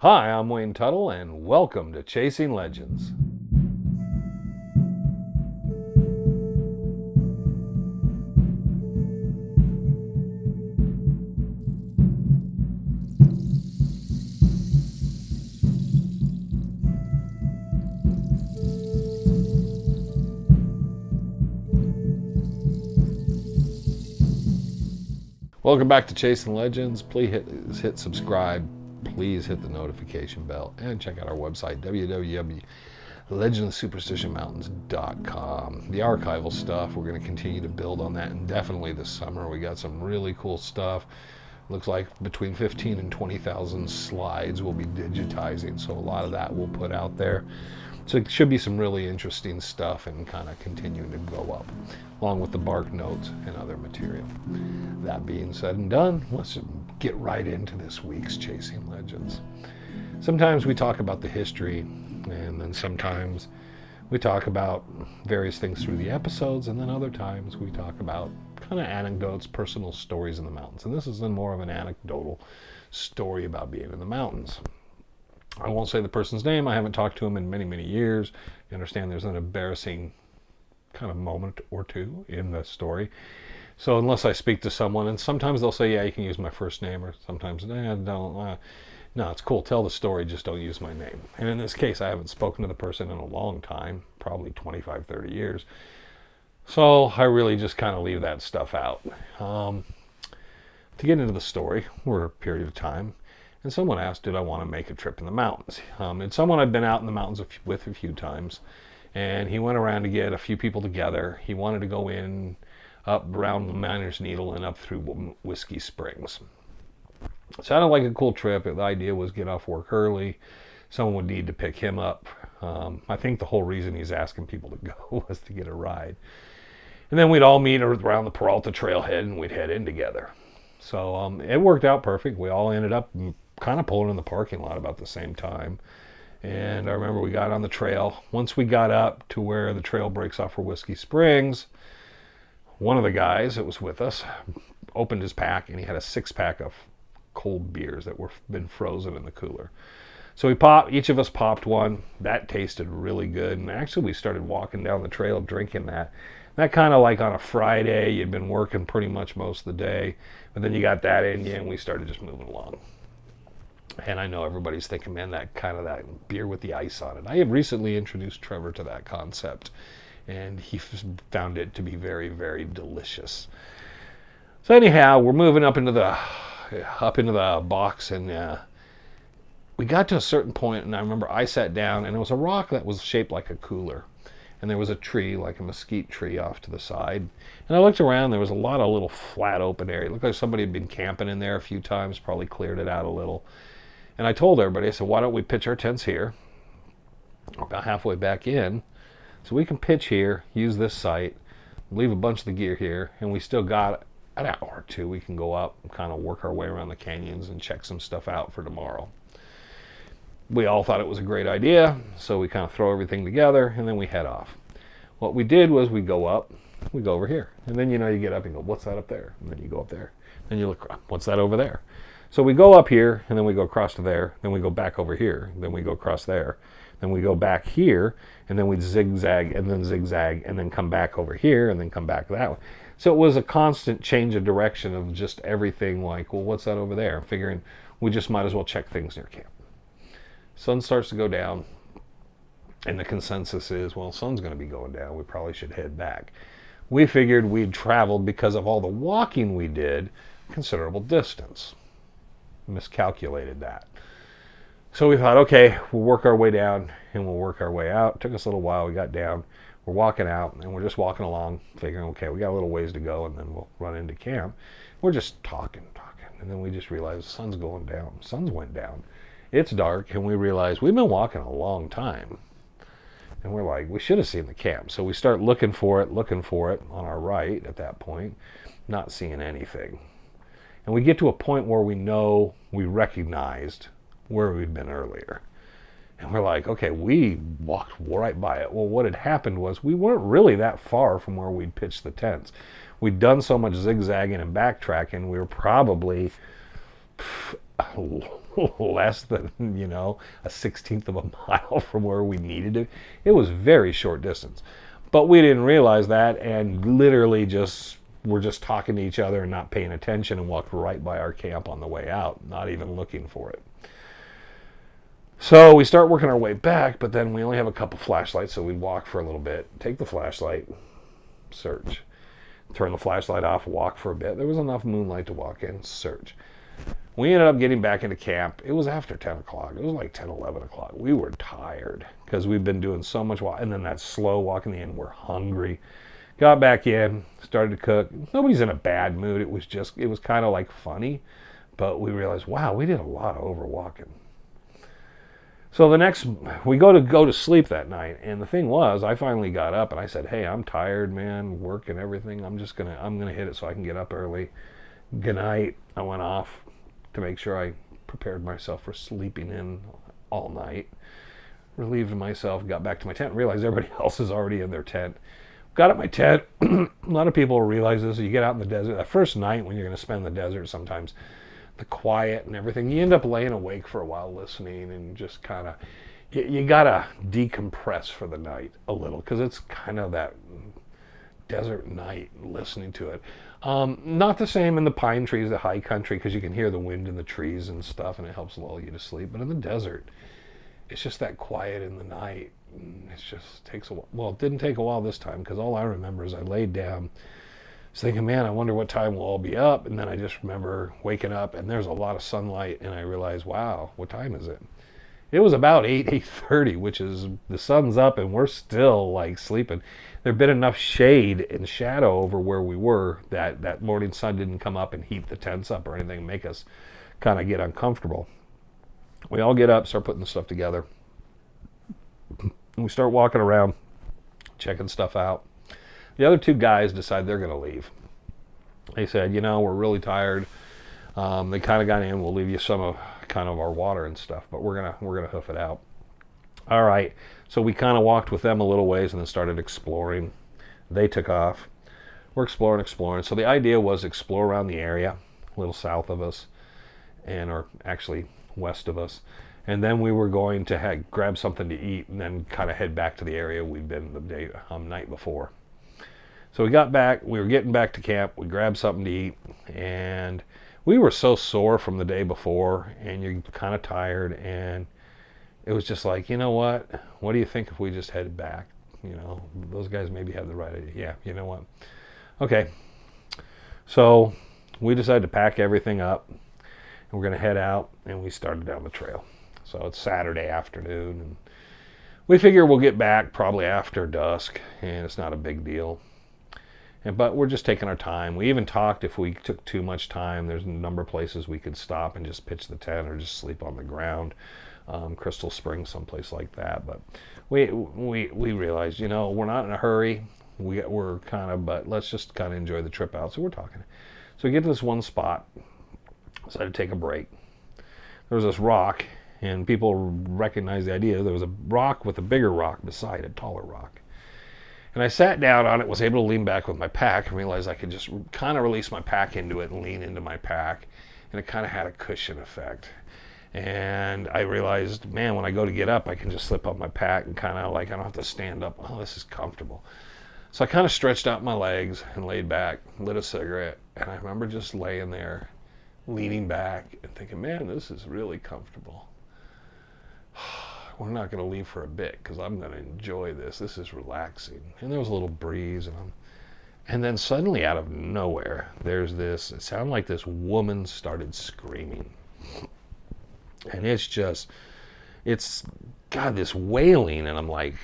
Hi, I'm Wayne Tuttle, and welcome to Chasing Legends. Welcome back to Chasing Legends. Please hit subscribe. Please hit the notification bell and check out our website, www.legendsofsuperstitionmountains.com. The archival stuff, we're going to continue to build on that indefinitely this summer. We got some really cool stuff. Looks like between 15 and 20,000 slides we'll be digitizing, so a lot of that we'll put out there. So it should be some really interesting stuff and kind of continuing to go up, along with the bark notes and other material. That being said and done, let's get right into this week's Chasing Legends. Sometimes we talk about the history, and then sometimes we talk about various things through the episodes, and then other times we talk about kind of anecdotes, personal stories in the mountains. And this is then more of an anecdotal story about being in the mountains. I won't say the person's name. I haven't talked to him in many, many years. You understand there's an embarrassing kind of moment or two in the story. So unless I speak to someone, and sometimes they'll say, yeah, you can use my first name, or sometimes, don't. No, it's cool. Tell the story. Just don't use my name. And in this case, I haven't spoken to the person in a long time, probably 25, 30 years. So I really just kind of leave that stuff out. To get into the story, we're a period of time. And someone asked, did I want to make a trip in the mountains? It's someone I'd been out in the mountains with a few times. And he went around to get a few people together. He wanted to go in up around the Miner's Needle and up through Whiskey Springs. It sounded like a cool trip. The idea was get off work early. Someone would need to pick him up. I think the whole reason he's asking people to go was to get a ride. And then we'd all meet around the Peralta Trailhead and we'd head in together. So it worked out perfect. We all ended up kind of pulling in the parking lot about the same time. And I remember we got on the trail. Once we got up to where the trail breaks off for Whiskey Springs, one of the guys that was with us opened his pack and he had a 6-pack of cold beers that were been frozen in the cooler. So each of us popped one. That tasted really good. And actually we started walking down the trail drinking that. That kind of like on a Friday, you'd been working pretty much most of the day, but then you got that in you and we started just moving along. And I know everybody's thinking, man, that beer with the ice on it. I have recently introduced Trevor to that concept, and he found it to be very, very delicious. So anyhow, we're moving up into the box, and we got to a certain point, and I remember I sat down, and it was a rock that was shaped like a cooler. And there was a tree, like a mesquite tree, off to the side. And I looked around, there was a lot of little flat open area. It looked like somebody had been camping in there a few times, probably cleared it out a little. And I told everybody, I said, why don't we pitch our tents here? About halfway back in. So we can pitch here, use this site, leave a bunch of the gear here, and we still got an hour or two. We can go up and kind of work our way around the canyons and check some stuff out for tomorrow. We all thought it was a great idea, so we kind of throw everything together, and then we head off. What we did was we go up, we go over here. And then, you get up and go, what's that up there? And then you go up there. Then you look, what's that over there? So we go up here, and then we go across to there. Then we go back over here. Then we go across there. Then we go back here, and then we zigzag, and then come back over here, and then come back that way. So it was a constant change of direction of just everything like, well, what's that over there? Figuring we just might as well check things near camp. Sun starts to go down, and the consensus is, well, sun's going to be going down. We probably should head back. We figured we'd traveled, because of all the walking we did, considerable distance. Miscalculated that. So we thought, okay, we'll work our way down and we'll work our way out. It took us a little while. We got down. We're walking out, and we're just walking along, figuring, okay, we got a little ways to go, and then we'll run into camp. We're just talking. And then we just realized the sun's going down. Sun's went down. It's dark, and we realize we've been walking a long time. And we're like, we should have seen the camp. So we start looking for it on our right at that point, not seeing anything. And we get to a point where we recognized where we'd been earlier. And we're like, okay, we walked right by it. Well, what had happened was we weren't really that far from where we'd pitched the tents. We'd done so much zigzagging and backtracking, we were probably less than, a 16th of a mile from where we needed to. It was very short distance. But we didn't realize that, and literally we're just talking to each other and not paying attention, and walked right by our camp on the way out, not even looking for it. So we start working our way back, but then we only have a couple flashlights, so we walk for a little bit, take the flashlight, search. Turn the flashlight off, walk for a bit. There was enough moonlight to walk in, search. We ended up getting back into camp. It was after 10 o'clock. It was like 10, 11 o'clock. We were tired because we've been doing so much walk. And then that slow walking in, we're hungry. Got back in, started to cook. Nobody's in a bad mood. It was kind of like funny. But we realized, wow, we did a lot of overwalking. So we go to sleep that night, and the thing was, I finally got up and I said, hey, I'm tired, man, work and everything. I'm gonna hit it so I can get up early. Good night. I went off to make sure I prepared myself for sleeping in all night. Relieved myself, got back to my tent, realized everybody else is already in their tent. Got at my tent. A lot of people realize this. You get out in the desert, that first night when you're gonna spend in the desert, sometimes the quiet and everything, you end up laying awake for a while listening, and just kind of, you gotta decompress for the night a little, because it's kind of that desert night listening to it. Not the same in the pine trees, the high country, because you can hear the wind in the trees and stuff, and it helps lull you to sleep. But in the desert, it's just that quiet in the night. It just takes a while. Well, it didn't take a while this time, because all I remember is I laid down, was thinking, man, I wonder what time we'll all be up. And then I just remember waking up, and there's a lot of sunlight, and I realized, wow, what time is it? It was about 8:30, which is, the sun's up and we're still like sleeping. There'd been enough shade and shadow over where we were that morning sun didn't come up and heat the tents up or anything, make us kind of get uncomfortable. We all get up, start putting the stuff together, and we start walking around, checking stuff out. The other two guys decide they're going to leave. They said, we're really tired. They kind of got in. We'll leave you some of kind of our water and stuff, but we're gonna hoof it out. All right. So we kind of walked with them a little ways and then started exploring. They took off. We're exploring. So the idea was explore around the area, a little south of us, or actually west of us. And then we were going to grab something to eat and then kind of head back to the area we'd been the night before. So we got back, we were getting back to camp, we grabbed something to eat, and we were so sore from the day before, and you're kind of tired, and it was just like, you know what do you think if we just headed back? Those guys maybe had the right idea. Yeah, you know what? Okay. So we decided to pack everything up, and we're going to head out, and we started down the trail. So it's Saturday afternoon, and we figure we'll get back probably after dusk, and it's not a big deal. But we're just taking our time. We even talked if we took too much time, there's a number of places we could stop and just pitch the tent or just sleep on the ground. Crystal Springs, someplace like that. But we realized, we're not in a hurry. But let's just kind of enjoy the trip out. So we're talking. So we get to this one spot, decided to take a break. There was this rock, and people recognized the idea. There was a rock with a bigger rock beside it, taller rock. And I sat down on it, was able to lean back with my pack, and realized I could just kind of release my pack into it and lean into my pack. And it kind of had a cushion effect. And I realized, man, when I go to get up, I can just slip up my pack and kind of like, I don't have to stand up. Oh, this is comfortable. So I kind of stretched out my legs and laid back, lit a cigarette. And I remember just laying there, leaning back and thinking, man, this is really comfortable. We're not going to leave for a bit because I'm going to enjoy this. This is relaxing. And there was a little breeze. And then suddenly out of nowhere, it sounded like this woman started screaming. And it's got this wailing. And I'm like,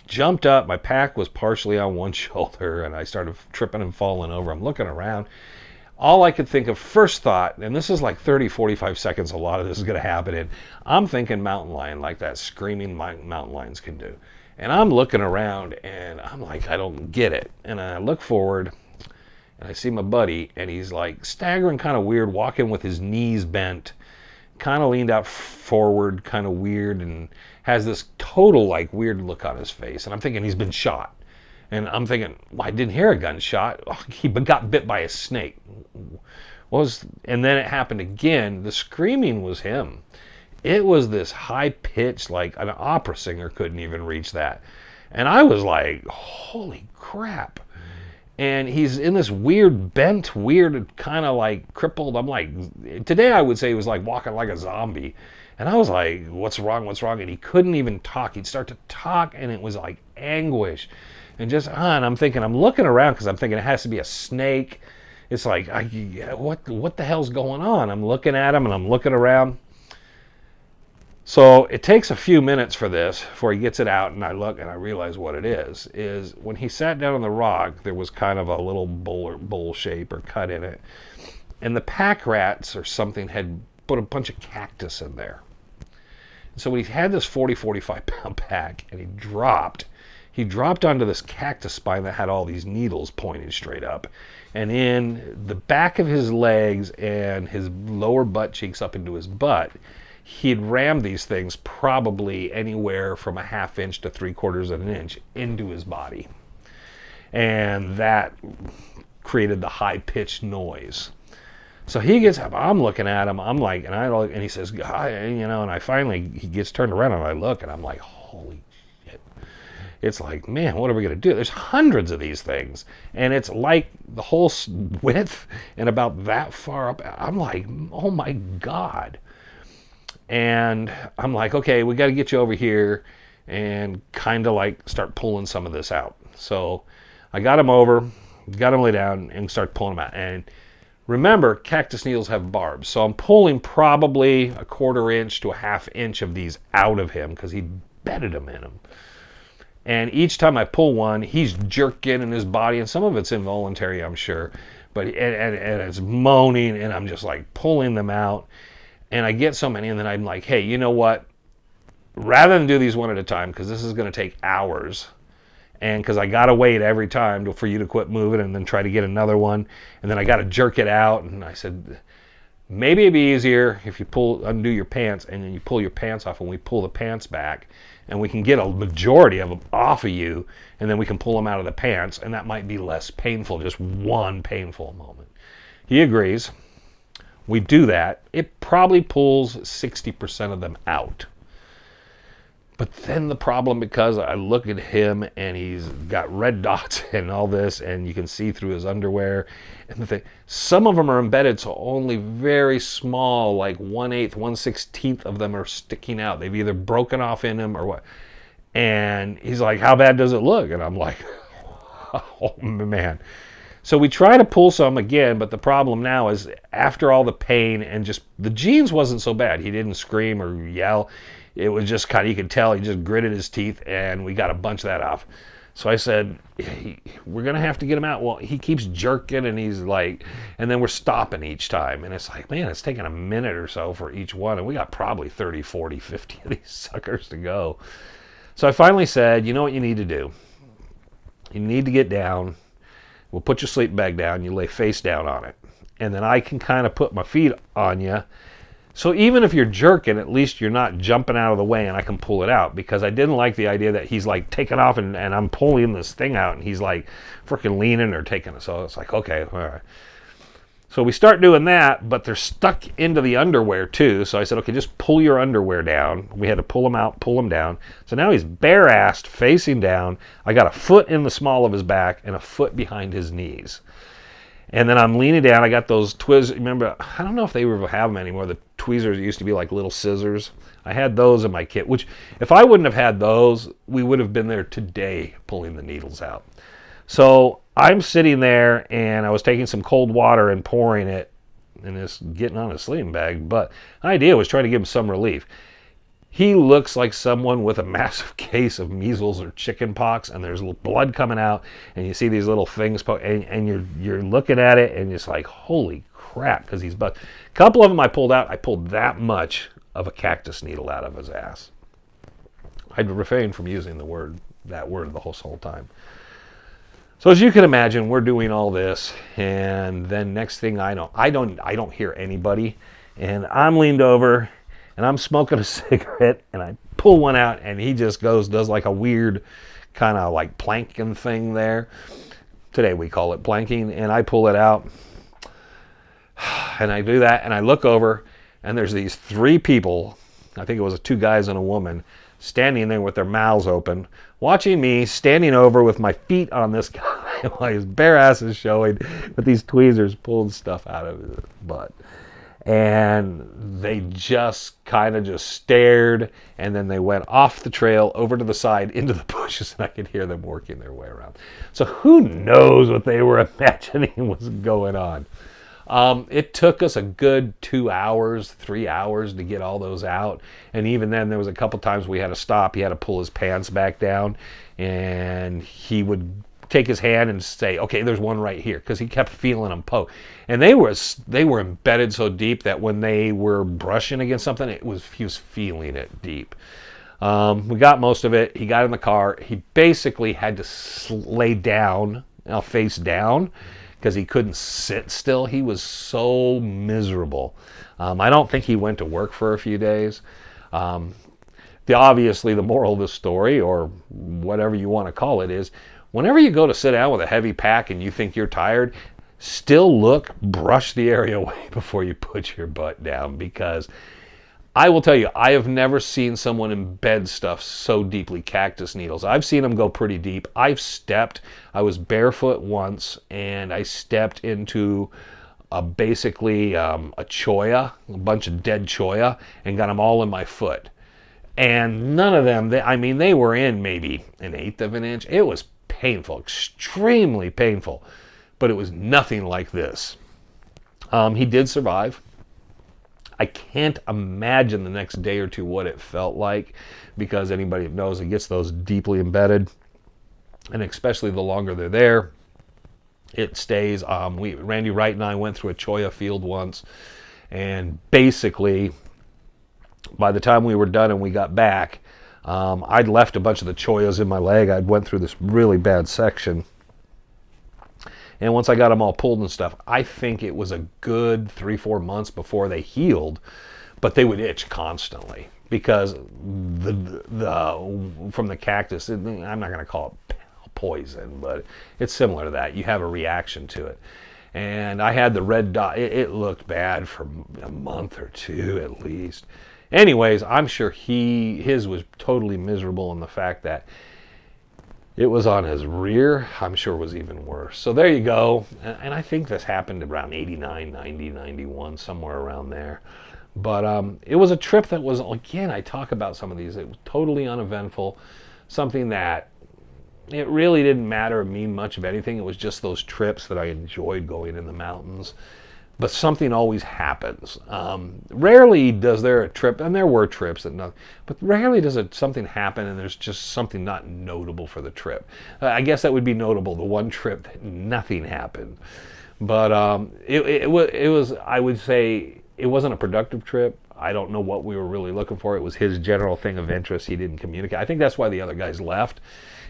jumped up. My pack was partially on one shoulder. And I started tripping and falling over. I'm looking around. All I could think of, first thought, and this is like 30, 45 seconds, a lot of this is going to happen in, I'm thinking mountain lion, like that screaming mountain lions can do. And I'm looking around, and I'm like, I don't get it. And I look forward, and I see my buddy, and he's like staggering kind of weird, walking with his knees bent, kind of leaned out forward, kind of weird, and has this total like weird look on his face. And I'm thinking he's been shot. And I'm thinking, well, I didn't hear a gunshot. Oh, he got bit by a snake. And then it happened again. The screaming was him. It was this high pitch, like an opera singer couldn't even reach that. And I was like, holy crap. And he's in this weird bent, weird kind of like crippled. I'm like, today I would say he was like walking like a zombie. And I was like, what's wrong? What's wrong? And he couldn't even talk. He'd start to talk and it was like anguish. And just, and I'm thinking, I'm looking around because I'm thinking it has to be a snake. It's like, what the hell's going on? I'm looking at him and I'm looking around. So it takes a few minutes for this before he gets it out, and I look and I realize what it is when he sat down on the rock, there was kind of a little bowl shape or cut in it, and the pack rats or something had put a bunch of cactus in there. So when he had this 45 pound pack and he dropped onto this cactus spine that had all these needles pointing straight up, and in the back of his legs and his lower butt cheeks up into his butt, he'd rammed these things probably anywhere from a ½ inch to 3/4 of an inch into his body. And that created the high-pitched noise. So he gets up, I'm looking at him, I'm like, and I look, and he says, and he gets turned around and I look and I'm like, holy shit. It's like, man, what are we going to do? There's hundreds of these things. And it's like the whole width and about that far up. I'm like, oh my God. And I'm like, okay, we got to get you over here and kind of like start pulling some of this out. So I got him over, got him lay down and start pulling him out. And remember, cactus needles have barbs. So I'm pulling probably a 1/4 inch to a ½ inch of these out of him because he bedded them in them. And each time I pull one, he's jerking in his body, and some of it's involuntary, I'm sure. But and it's moaning, and I'm just like pulling them out. And I get so many, and then I'm like, hey, you know what? Rather than do these one at a time, because this is going to take hours, and because I got to wait every time for you to quit moving and then try to get another one, and then I got to jerk it out. And I said, maybe it'd be easier if you undo your pants, and then you pull your pants off, and we pull the pants back, and we can get a majority of them off of you, and then we can pull them out of the pants, and that might be less painful, just one painful moment. He agrees. We do that. It probably pulls 60% of them out. But then the problem, because I look at him and he's got red dots and all this, and you can see through his underwear. And the thing, some of them are embedded, so only very small, like 1/8, 1/16 of them are sticking out. They've either broken off in him or what. And he's like, how bad does it look? And I'm like, oh man. So we try to pull some again, but the problem now is after all the pain and just the jeans wasn't so bad. He didn't scream or yell. It was just kind of, you could tell he just gritted his teeth, and we got a bunch of that off. So I said, we're going to have to get him out. Well, he keeps jerking and he's like, and then we're stopping each time. And it's like, man, it's taking a minute or so for each one. And we got probably 30, 40, 50 of these suckers to go. So I finally said, you know what you need to do? You need to get down. We'll put your sleeping bag down. You lay face down on it. And then I can kind of put my feet on you. So even if you're jerking, at least you're not jumping out of the way and I can pull it out, because I didn't like the idea that he's like taking off and I'm pulling this thing out and he's like freaking leaning or taking it. So it's like, okay, all right. So we start doing that, but they're stuck into the underwear too. So I said, okay, just pull your underwear down. We had to pull them out, pull them down. So now he's bare-assed, facing down. I got a foot in the small of his back and a foot behind his knees. And then I'm leaning down. I got those Twizzlers. Remember, I don't know if they have them anymore. The tweezers used to be like little scissors. I had those in my kit, which if I wouldn't have had those, we would have been there today pulling the needles out. So I'm sitting there, and I was taking some cold water and pouring it, and it's getting on his sleeping bag. But the idea was trying to give him some relief. He looks like someone with a massive case of measles or chicken pox, and there's blood coming out, and you see these little things, and you're looking at it, and it's like, holy crap, because he's bugged. A couple of them I pulled out. I pulled that much of a cactus needle out of his ass. I'd refrain from using that word the whole time. So as you can imagine, we're doing all this, and then next thing I know, I don't hear anybody, and I'm leaned over, and I'm smoking a cigarette, and I pull one out, and he just does like a weird kind of like planking thing there. Today we call it planking, and I pull it out. And I do that, and I look over, and there's these 3 people, I think it was 2 guys and a woman, standing there with their mouths open, watching me standing over with my feet on this guy while his bare ass is showing with these tweezers pulling stuff out of his butt. And they just kind of just stared, and then they went off the trail over to the side into the bushes, and I could hear them working their way around. So who knows what they were imagining was going on. It took us a good 2 hours, 3 hours to get all those out. And even then, there was a couple times we had to stop. He had to pull his pants back down, and he would take his hand and say, okay, there's one right here, because he kept feeling them poke. And they were embedded so deep that when they were brushing against something, he was feeling it deep. We got most of it. He got in the car. He basically had to lay down, face down, because he couldn't sit still. He was so miserable. I don't think he went to work for a few days. Obviously, the moral of the story, or whatever you want to call it, is whenever you go to sit down with a heavy pack and you think you're tired, still brush the area away before you put your butt down, because I will tell you, I have never seen someone embed stuff so deeply. Cactus needles, I've seen them go pretty deep. I was barefoot once, and I stepped into basically a cholla, a bunch of dead cholla, and got them all in my foot. And none of them, they were in maybe 1/8 of an inch. It was painful, extremely painful, but it was nothing like this. He did survive. I can't imagine the next day or 2 what it felt like, because anybody who knows, it gets those deeply embedded, and especially the longer they're there, it stays. Randy Wright and I went through a cholla field once, and basically, by the time we were done and we got back, I'd left a bunch of the chollas in my leg. I'd went through this really bad section. And once I got them all pulled and stuff, I think it was a good 3-4 months before they healed, but they would itch constantly because from the cactus, I'm not going to call it poison, but it's similar to that. You have a reaction to it. And I had the red dot. It looked bad for a month or 2 at least. Anyways, I'm sure his was totally miserable, and the fact that it was on his rear, I'm sure was even worse. So there you go. And I think this happened around 89, 90, 91, somewhere around there. But it was a trip that was, again, I talk about some of these, it was totally uneventful. Something that it really didn't matter or mean much of anything. It was just those trips that I enjoyed going in the mountains. But something always happens. Rarely does there a trip, and there were trips but rarely does something happen and there's just something not notable for the trip. I guess that would be notable, the one trip that nothing happened. But it was, I would say, it wasn't a productive trip. I don't know what we were really looking for. It was his general thing of interest. He didn't communicate. I think that's why the other guys left,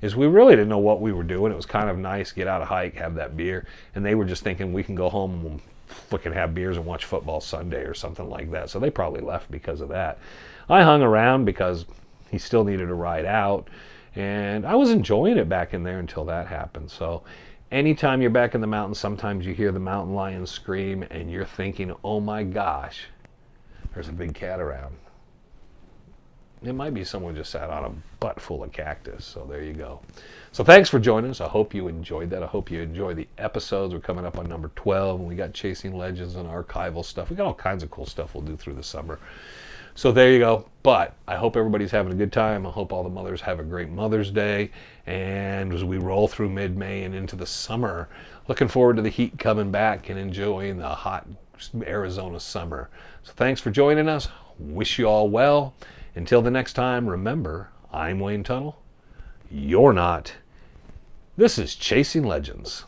is we really didn't know what we were doing. It was kind of nice, get out a hike, have that beer, and they were just thinking we can go home and we'll fucking have beers and watch football Sunday or something like that. So they probably left because of that. I hung around because he still needed a ride out, and I was enjoying it back in there until that happened. So anytime you're back in the mountains, sometimes you hear the mountain lions scream and you're thinking, oh my gosh, there's a big cat around. It might be someone just sat on a butt full of cactus. So there you go. So thanks for joining us. I hope you enjoyed that. I hope you enjoy the episodes. We're coming up on number 12, and we got Chasing Legends and archival stuff. We got all kinds of cool stuff we'll do through the summer. So there you go. But I hope everybody's having a good time. I hope all the mothers have a great Mother's Day. And as we roll through mid-May and into the summer, looking forward to the heat coming back and enjoying the hot Arizona summer. So thanks for joining us. Wish you all well. Until the next time, remember, I'm Wayne Tuttle. You're not. This is Chasing Legends.